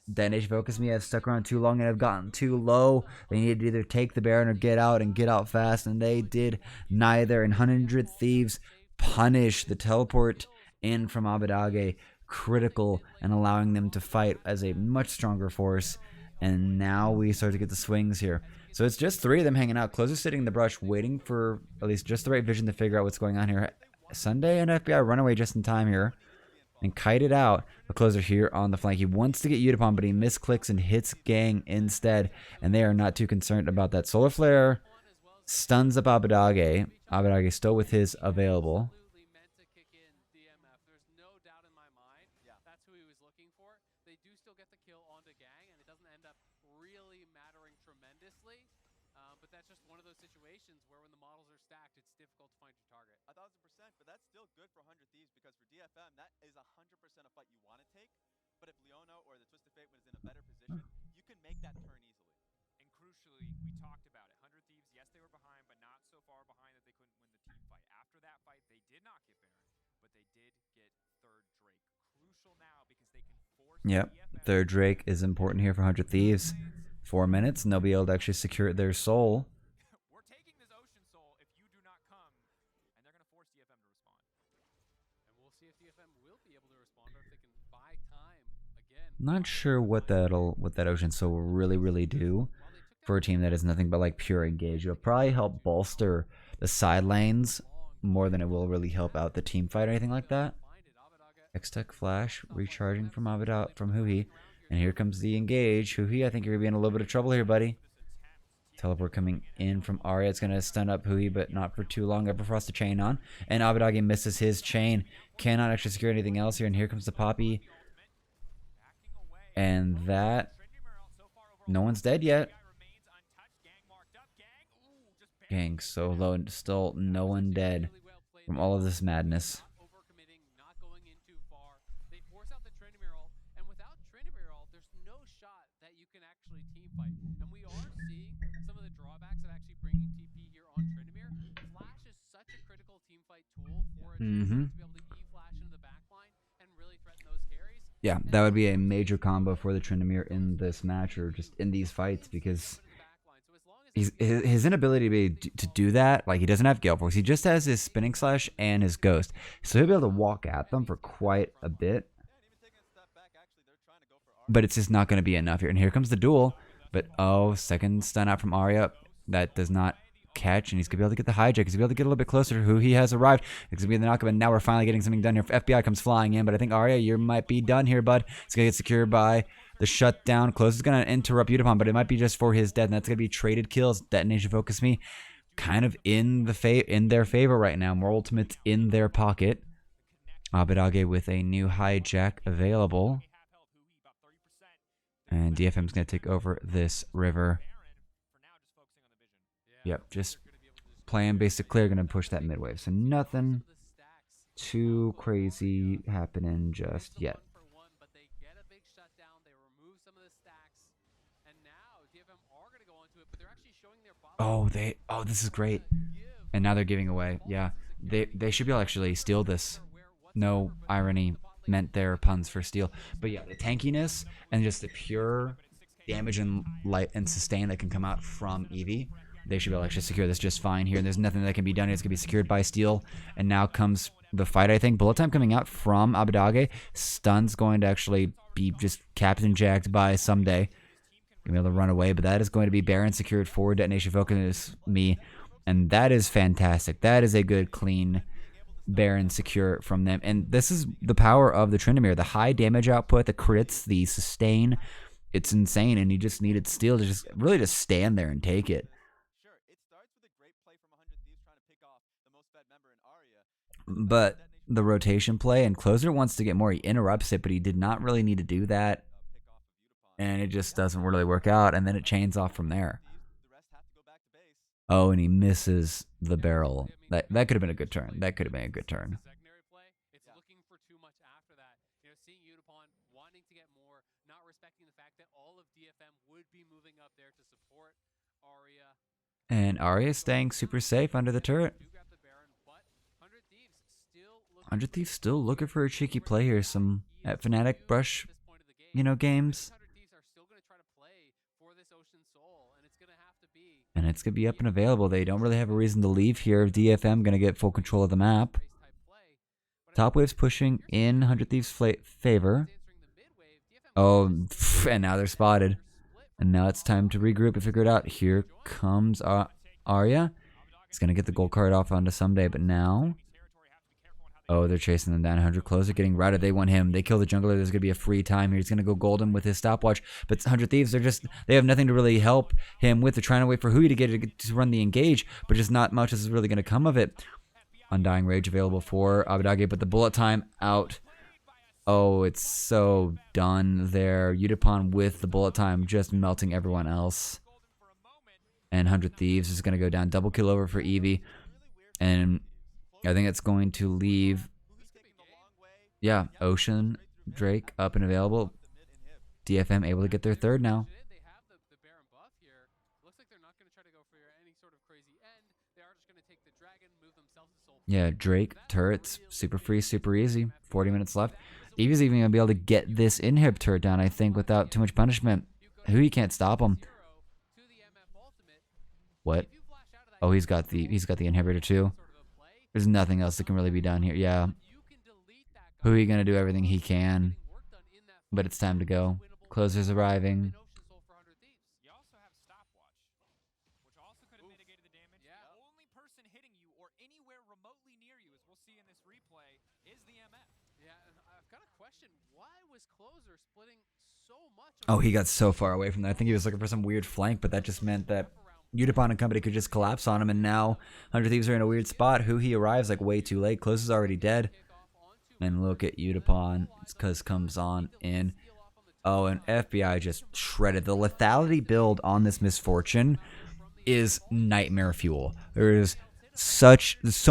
that Nation Focus Me has stuck around too long and have gotten too low. They needed to either take the Baron or get out and get out fast, and they did neither. And 100 Thieves punish the teleport in from Abadage, critical, and allowing them to fight as a much stronger force. And now we start to get the swings here. So it's just 3 of them hanging out. Closer sitting in the brush, waiting for at least just the right vision to figure out what's going on here. Sunday and FBI run away just in time here and kite it out. The Closer here on the flank. He wants to get Udapon, but he misclicks and hits Gang instead. And they are not too concerned about that. Solar Flare stuns up Abadage. Abadage still with his available. But that's just one of those situations where when the models are stacked, it's difficult to find your target. 1000%, but that's still good for 100 Thieves because for DFM, that is 100% a fight you want to take. But if Leona or the Twisted Fate was in a better position, you can make that turn easily. And crucially, we talked about it. 100 Thieves, yes, they were behind, but not so far behind that they couldn't win the team fight. After that fight, they did not get Baron, but they did get third Drake. Crucial now because they can force Yep, DFM. third Drake is important here for 100 Thieves. 4 minutes, and they'll be able to actually secure their soul. We're taking this Ocean Soul if you do not come, and they're going to force DFM to respond. And we'll see if DFM will be able to respond or if they can buy time again. Not sure what that Ocean Soul will really do for a team that is nothing but like pure engage. It'll probably help bolster the side lanes more than it will really help out the team fight or anything like that. X-Tech Flash recharging from Huhi. And here comes the engage. Huhi, I think you're going to be in a little bit of trouble here, buddy. Teleport coming in from Arya. It's going to stun up Huhi, but not for too long. Everfrost the chain on. And Abadagi misses his chain. Cannot actually secure anything else here. And here comes the Poppy. And that... No one's dead yet. Gang so low and still no one dead from all of this madness. And we are seeing some of the drawbacks of actually bringing TP here on Tryndamere. Flash is such a critical team fight tool for a team to be able to E-flash into the backline and really threaten those carries. Yeah, that would be a major combo for the Tryndamere in this match or just in these fights because his inability to do that, like he doesn't have Gale Force. He just has his Spinning Slash and his Ghost. So he'll be able to walk at them for quite a bit. But it's just not going to be enough here. And here comes the duel. But, oh, second stun out from Arya. That does not catch, and he's going to be able to get the hijack. He's going to be able to get a little bit closer to who he has arrived. It's going to be the knockup, and now we're finally getting something done here. FBI comes flying in, but I think Arya, you might be done here, bud. It's going to get secured by the shutdown. Close is going to interrupt Udapon, but it might be just for his death, and that's going to be traded kills. Detonation Focus Me kind of in their favor right now. More ultimates in their pocket. Abadage with a new hijack available. And DFM's going to take over this river. For now, just focusing on the vision. Yep, just playing basic clear, going to push that mid wave. So nothing too crazy happening just yet. But they get a big shutdown. They remove some of the stacks, and now DFM are going to go into it, but they're actually showing their Oh, this is great. And now they're giving away. Yeah, they should be able to actually steal this. No irony meant their puns for steal. But yeah, the tankiness and just the pure damage and light and sustain that can come out from Eevee, they should be able to actually secure this just fine here. And there's nothing that can be done. It's going to be secured by steal. And now comes the fight, I think. Bullet time coming out from Abadage. Stun's going to actually be just Captain Jacked by someday. Gonna be able to run away, but that is going to be Baron secured for Detonation Focus me. And that is fantastic. That is a good, clean Baron secure from them. And this is the power of the Tryndamere. The high damage output, the crits, the sustain. It's insane, and you just needed Steel to just really just stand there and take it. Sure, it starts with a great play from 100 Thieves trying to pick off the most fed member in Arya. But the rotation play, and Closer wants to get more. He interrupts it, but he did not really need to do that. And it just doesn't really work out, and then it chains off from there. The rest have to go back to base. Oh, and he misses the barrel. That could have been a good turn. That could have been a good turn. Secondary play, it's looking for too much after that. Seeing Utapon wanting to get more, not respecting the fact that all of DFM would be moving up there to support Arya. And Arya staying super safe under the turret. 100 Thieves still looking for a cheeky play here. Some at Fnatic brush, games. And it's going to be up and available. They don't really have a reason to leave here. DFM going to get full control of the map. Top wave's pushing in 100 Thieves' favor. Oh, and now they're spotted. And now it's time to regroup and figure it out. Here comes Arya. He's going to get the gold card off onto Someday, but now... Oh, they're chasing them down. 100 Closer getting routed. They want him. They kill the jungler. There's going to be a free time here. He's going to go golden with his stopwatch. But 100 Thieves, they have nothing to really help him with. They're trying to wait for Hui to get it to run the engage, but just not much is really going to come of it. Undying Rage available for Abadage, but the bullet time out. Oh, it's so done there. Utapon with the bullet time just melting everyone else. And 100 Thieves is going to go down. Double kill over for Eevee. And I think it's going to leave, yeah, Ocean, Drake up and available. DFM able to get their third now. Yeah, Drake, turrets, super free, super easy. 40 minutes left. Eevee's even going to be able to get this inhib turret down, I think, without too much punishment. Hui can't stop him. What? Oh, he's got the inhibitor too. There's nothing else that can really be done here. Yeah. Hui gonna do everything he can. But it's time to go. Closer's arriving. You also have stopwatch, which also could have mitigated the damage. The only person hitting you or anywhere remotely near you, as we'll see in this replay, is the MF. Yeah, and I've got a question. Why was Closer splitting so much? Oh, he got so far away from that. I think he was looking for some weird flank, but that just meant that Utapon and company could just collapse on him, and now 100 Thieves are in a weird spot. He arrives like way too late. Close is already dead. And look at Utapon. It's because comes on in. Oh, and FBI just shredded. The lethality build on this Misfortune is nightmare fuel. There's so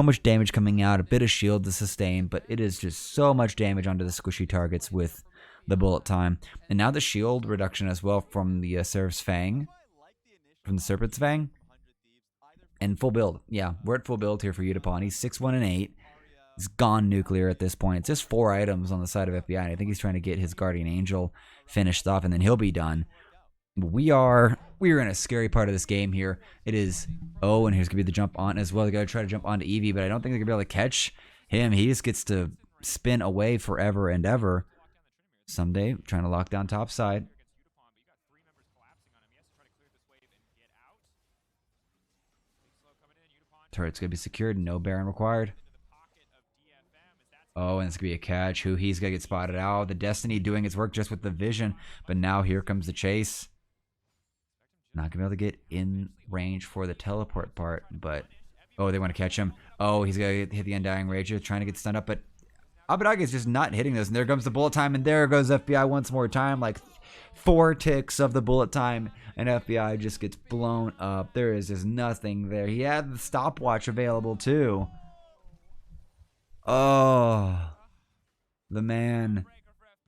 much damage coming out, a bit of shield to sustain, but it is just so much damage onto the squishy targets with the bullet time. And now the shield reduction as well from the Seraph's Fang. From the Serpent's Fang. And full build. Yeah, we're at full build here for Utapon. He's 6-1 and 8. He's gone nuclear at this point. It's just 4 items on the side of FBI. And I think he's trying to get his Guardian Angel finished off, and then he'll be done. We're in a scary part of this game here. It is, oh, and here's going to be the jump on as well. They got to try to jump onto Eevee, but I don't think they're going to be able to catch him. He just gets to spin away forever and ever. Someday, trying to lock down top side. Turret's going to be secured. No Baron required. Oh, and it's going to be a catch. He's going to get spotted out. The Destiny doing its work just with the vision. But now here comes the chase. Not going to be able to get in range for the teleport part. But, oh, they want to catch him. Oh, he's going to hit the Undying Rage. Trying to get stunned up. But Abadage is just not hitting those. And there comes the bullet time, and there goes FBI once more time. Like 4 ticks of the bullet time, and FBI just gets blown up. There is just nothing there. He had the stopwatch available too. Oh, the man.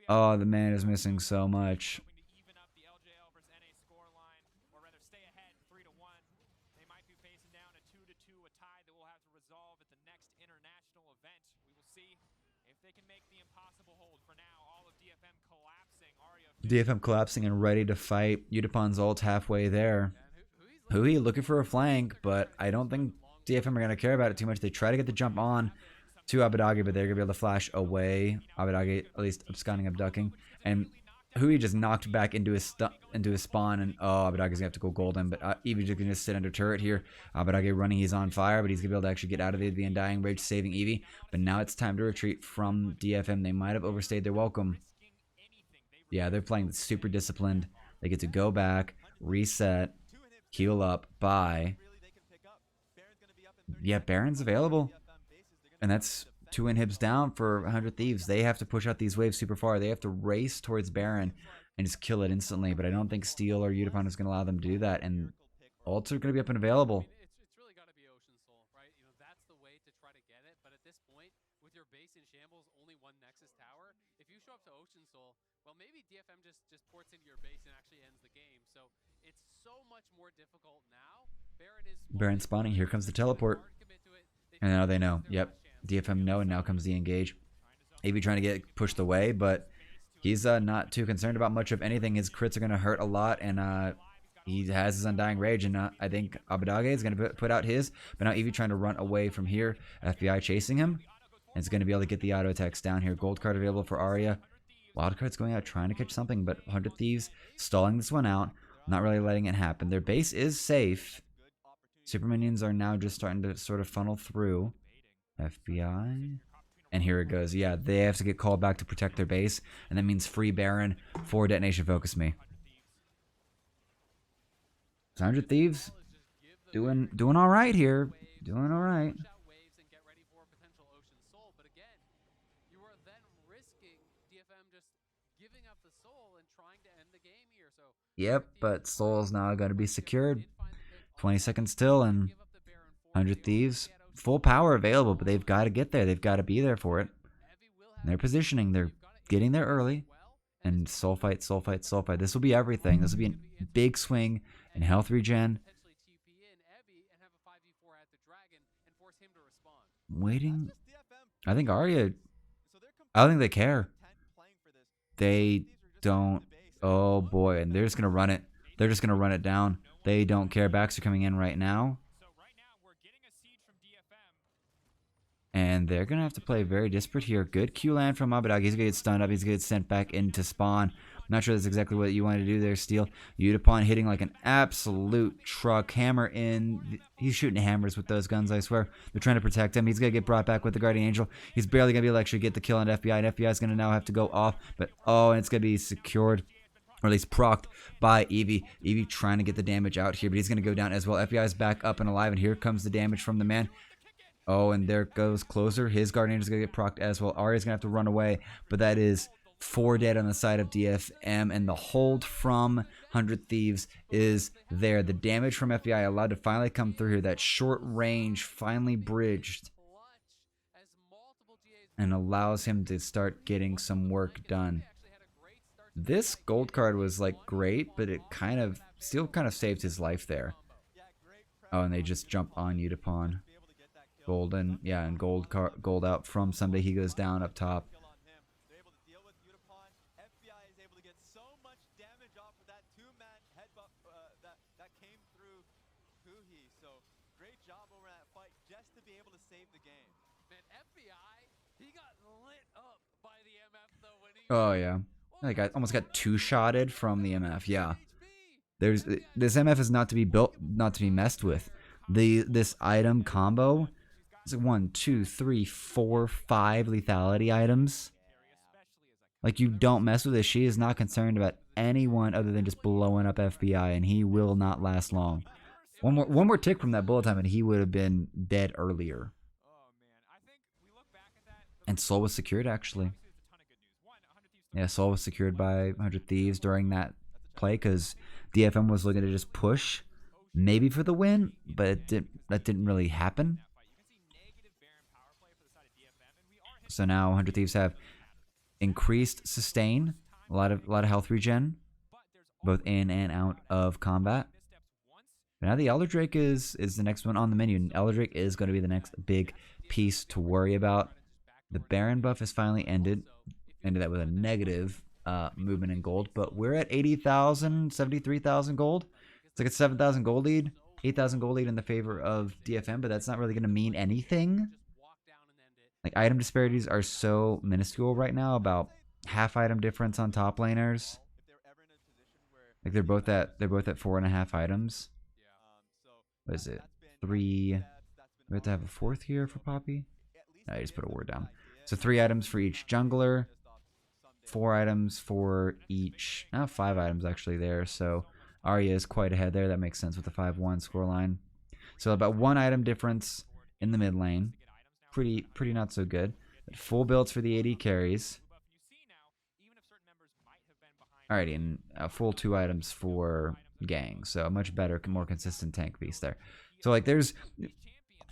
Oh, the man is missing so much. DFM collapsing and ready to fight. Udipon's ult halfway there. Hui looking for a flank, but I don't think DFM are going to care about it too much. They try to get the jump on to Abadage, but they're going to be able to flash away. Abadage at least absconding, abducting. And Hui just knocked back into his spawn, and oh, Abadage's going to have to go golden, but Eevee just going to sit under turret here. Abadage running, he's on fire, but he's going to be able to actually get out of the Undying Rage, saving Eevee. But now it's time to retreat from DFM. They might have overstayed their welcome. Yeah, they're playing super disciplined. They get to go back, reset, heal up, buy. Yeah, Baron's available. And that's 2 inhibs down for 100 Thieves. They have to push out these waves super far. They have to race towards Baron and just kill it instantly. But I don't think Steel or Udipon is going to allow them to do that. And ults are going to be up and available. It's really got to be Ocean Soul, right? You know, that's the way to try to get it. But at this point, with your base in shambles, only 1 Nexus tower, if you show up to Ocean Soul, well, maybe DFM just ports into your base and actually ends the game. So it's so much more difficult now. Baron spawning. Here comes the teleport. And now they know. Yep. DFM know, and now comes the engage. Eevee trying to get pushed away, but he's not too concerned about much of anything. His crits are going to hurt a lot, and he has his Undying Rage, and I think Abadage is going to put out his. But now Eevee trying to run away from here. FBI chasing him. And it's going to be able to get the auto attacks down here. Gold card available for Arya. Wildcard's going out trying to catch something, but 100 Thieves stalling this one out. Not really letting it happen. Their base is safe. Super Minions are now just starting to sort of funnel through. FBI. And here it goes. Yeah, they have to get called back to protect their base. And that means free Baron for Detonation Focus Me. 100 Thieves doing all right here. Doing all right. Yep, but Soul's now going to be secured. 20 seconds till, and 100 Thieves. Full power available, but they've got to get there. They've got to be there for it. And they're positioning. They're getting there early. And soul fight, soul fight, soul fight. This will be everything. This will be a big swing in health regen. Waiting. I think Arya. I don't think they care. They don't. Oh boy, and they're just gonna run it. They're just gonna run it down. They don't care. Backs are coming in right now. And they're going to have to play very disparate here. Good Q land from Abadage. He's going to get stunned up. He's going to get sent back into spawn. I'm not sure that's exactly what you wanted to do there, Steel. Udipon hitting like an absolute truck. Hammer in. He's shooting hammers with those guns, I swear. They're trying to protect him. He's going to get brought back with the Guardian Angel. He's barely going to be able to actually get the kill on FBI. And FBI is going to now have to go off. But, oh, and it's going to be secured. Or at least procced by Eevee. Eevee trying to get the damage out here. But he's going to go down as well. FBI is back up and alive. And here comes the damage from the man. Oh, and there goes Closer. His Guardian Angel is going to get procced as well. Arya's going to have to run away, but that is 4 dead on the side of DFM, and the hold from 100 Thieves is there. The damage from FBI allowed to finally come through here. That short range finally bridged and allows him to start getting some work done. This gold card was like great, but it still kind of saved his life there. Oh, and they just jump on Udipon. Golden, yeah, and gold out from somebody. He goes down up top. They're able to deal with Udipon. FBI is able to get so much damage off of that 2-man headbutt that came through Huhi. So great job over that fight just to be able to save the game. Man, FBI, he got lit up by the MF though when he. Oh yeah, I almost got 2-shotted from the MF. Yeah, this MF is not to be messed with. This item combo. It's like 1, 2, 3, 4, 5 lethality items. Like, you don't mess with this. She is not concerned about anyone other than just blowing up FBI, and he will not last long. One more tick from that bullet time, and he would have been dead earlier. And Soul was secured, actually. Obviously, it's a ton of good news. One, 100 Thieves still Yeah, Soul was secured by 100 Thieves during that play because DFM was looking to just push, maybe for the win, but that didn't really happen. So now 100 Thieves have increased sustain, a lot of health regen, both in and out of combat. But now the Elder Drake is the next one on the menu. And Elder Drake is going to be the next big piece to worry about. The Baron buff has finally ended. Ended that with a negative movement in gold, but we're at 80,000, 73,000 gold. It's like a 7,000 gold lead, 8,000 gold lead in the favor of DFM, but that's not really going to mean anything. Like, item disparities are so minuscule right now, about half item difference on top laners. Like they're both at 4.5 items. What is it? 3. We have to have a fourth here for Poppy. No, I just put a word down. So 3 items for each jungler. 4 items for each. 5 items actually there. So Arya is quite ahead there. That makes sense with the 5-1 scoreline. So about 1 item difference in the mid lane. Pretty not so good. But full builds for the AD carries. Alrighty, and a full 2 items for gang. So a much better, more consistent tank piece there. So like there is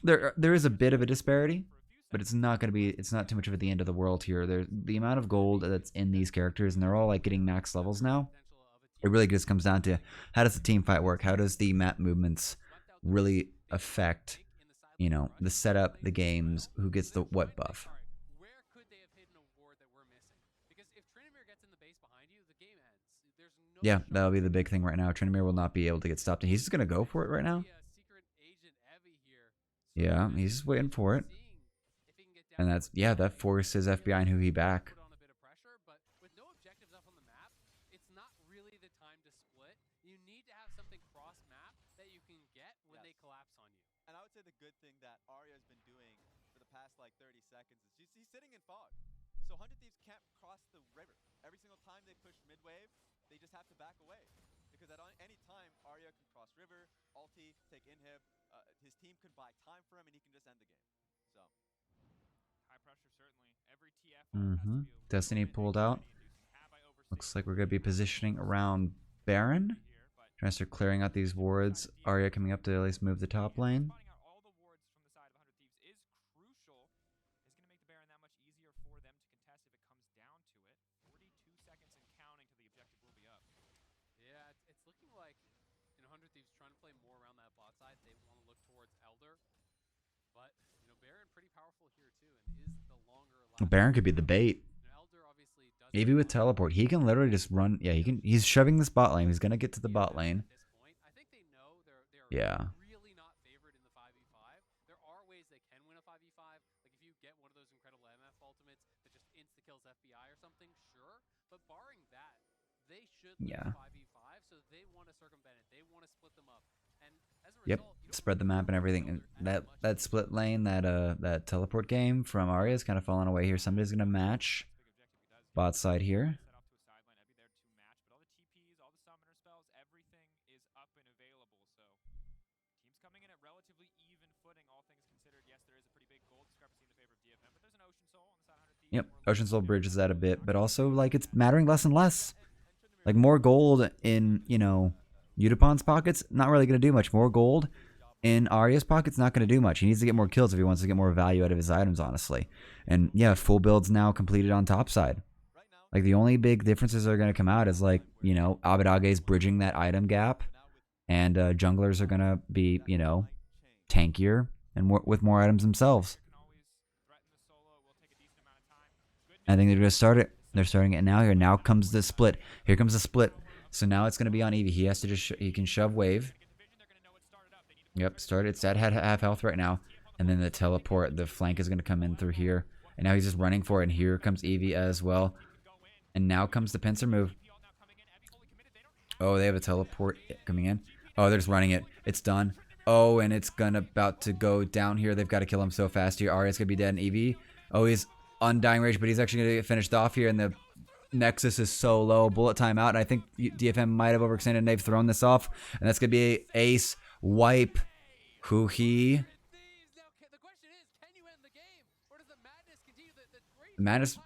a bit of a disparity, but it's not going to be, it's not too much of the end of the world here. There's the amount of gold that's in these characters, and they're all like getting max levels now. It really just comes down to how does the team fight work? How does the map movements really affect, you know, the setup, the games, who gets the what buff. Yeah, that'll be the big thing right now. Tryndamere will not be able to get stopped. And he's just going to go for it right now. Yeah, he's just waiting for it. And that's, yeah, that forces FBI and Huhi back. And I would say the good thing that Arya's been doing for the past like 30 seconds is he's sitting in fog. So 100 Thieves can't cross the river. Every single time they push mid-wave, they just have to back away. Because at any time, Arya can cross river, ulti, take inhib. His team could buy time for him, and he can just end the game. So high pressure, certainly. Every TF Destiny pulled out. Looks like we're going to be positioning around Baron. Trying to start clearing out these wards. Arya coming up to at least move the top lane. Finding out all the wards from the side of 100 Thieves is crucial. It's going to make the Baron that much easier for them to contest if it comes down to it. 42 seconds and counting till the objective will be up. Yeah, it's looking like, you know, 100 Thieves trying to play more around that bot side. They want to look towards Elder. But, you know, Baron pretty powerful here too, and is the longer Baron could be the bait. Maybe with teleport, he can literally just run. Yeah, he's shoving this bot lane. He's gonna get to the bot lane. Yeah. Really not favored in the 5v5. There are ways they can win a 5v5. Like if you get one of those incredible MF ultimates that just insta kills FBI or something, sure. But barring that, they should win a 5v5. So they want to circumvent it. They want to split them up. And as a result, spread the map and everything. And that split lane, that teleport game from Arya is kind of falling away here. Somebody's gonna match bot side here. Yep, Ocean Soul bridges that a bit, but also like it's mattering less and less. Like more gold in, you know, Udipon's pockets, not really going to do much. More gold in Arya's pockets, not going to do much. He needs to get more kills if he wants to get more value out of his items, honestly. And yeah, full builds now completed on top side. Like the only big differences that are going to come out is like, you know, Abidage's bridging that item gap, and junglers are going to be, you know, tankier and with more items themselves. I think they're going to start it. They're starting it now. Here now comes the split. Here comes the split. So now it's going to be on Eevee. He has to just he can shove wave. Yep, start. It's at half health right now, and then the teleport. The flank is going to come in through here, and now he's just running for it. And here comes Eevee as well. And now comes the pincer move. Oh, they have a teleport coming in. Oh, they're just running it. It's done. Oh, and it's about to go down here. They've got to kill him so fast here. Arya's going to be dead. And Eevee. Oh, he's undying rage, but he's actually going to get finished off here. And the Nexus is so low. Bullet time out. And I think DFM might have overextended, and they've thrown this off. And that's going to be an ace wipe. Huhi. Madness.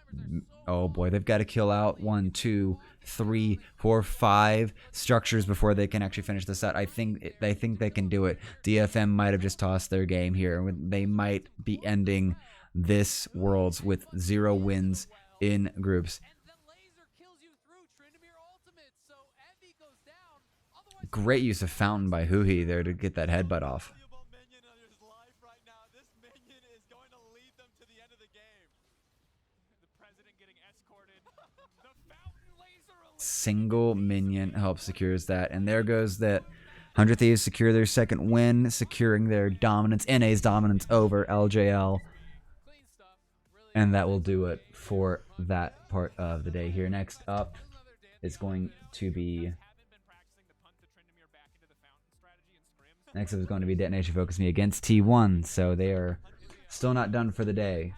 Oh boy, they've got to kill out 1, 2, 3, 4, 5 structures before they can actually finish the set. I think they can do it. DFM might have just tossed their game here. They might be ending this Worlds with 0 wins in groups. Great use of Fountain by Huhi there to get that headbutt off. Single minion helps secures that, and there goes that 100 Thieves secure their second win, securing their dominance, NA's dominance over LJL, and that will do it for that part of the day here. Next up is going to be Detonation Focus Me against T1, so they are still not done for the day.